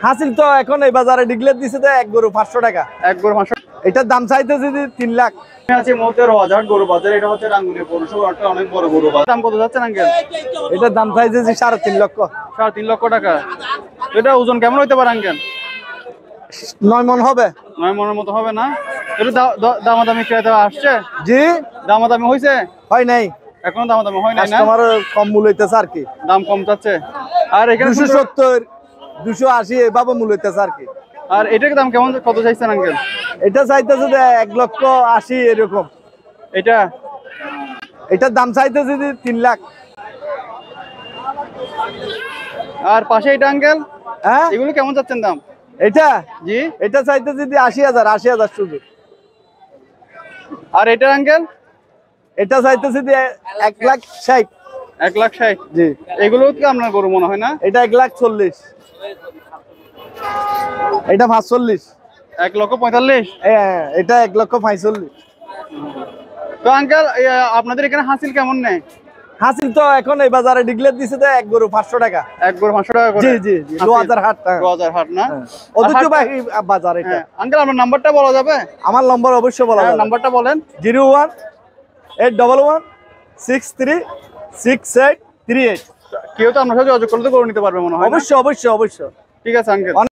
হাসিল তো এখন এই বাজারে ডিক্লেয়ার দিছে তো এক গরু 500 টাকা। এক গরু 500। এটার দাম চাইতেছে 3 লাখ। আমি আছি মতের বাজার গরু বাজার, এটা হচ্ছে রাঙ্গুনিয়া পৌরসভা, একটা অনেক বড় গরু বাজার। দাম কত যাচ্ছেন আঙ্কেল? এটার দাম চাইতেছে 3.5 লক্ষ। 3.5 লক্ষ টাকা। এটা ওজন কেমন হইতে পারে আঙ্কেল? 9 মণ হবে। 9 মণের মতো হবে না? এটা দামাদামি ক্রেতা আসছে? জি, দামাদামি হইছে? হয় নাই এখনো দামাদামি হয় নাই না? কাস্টমার কম মূল্য হইতেছে আর কি। দাম কম চাচ্ছে। আর এখানে 270 280 এভাবে মূল্য হইতেছে আর কি। আর এটার দাম কেমন, কত চাইছেন আঙ্কেল? এটা চাইতেছে 1,80,000 এরকম। এটার দাম চাইতেছে 3 লাখ। আর পাশে এটা আঙ্কেল, হ্যাঁ এগুলো কেমন চাচ্ছেন দাম? এটা জি। এটা চাইতেছে 80,000 শুধু। আর এটা আঙ্কেল? এটা চাইতেছে 1,60,000। 1,60,000। জি। এগুলো কি আপনার গরু মনে হয় না? এটা 1,40,000। এটা 45। 1,45,000। এটা 1,45,000। তো আঙ্কেল আপনাদের এখানে হাসিল কেমন নেয়? হাসিল তো এখন এই বাজারে ডিক্লেয়ার দিছে তো এক গরু 500 টাকা। এক গরু 500 টাকা করে? জি জি জি, লোহাজার হাট। লোহাজার হাট না? ঐতিহ্যবাহী বাজার এটা। আঙ্কেল আপনার নাম্বারটা বলা যাবে? আমার নম্বর অবশ্যই বলা যাবে। নাম্বারটা বলেন। 0181116838। কেউ তো আপনার সাথে যোগাযোগ করলে তো করে নিতে পারবে মনে হয়। অবশ্যই অবশ্যই অবশ্যই। ঠিক আছে আঙ্কেল।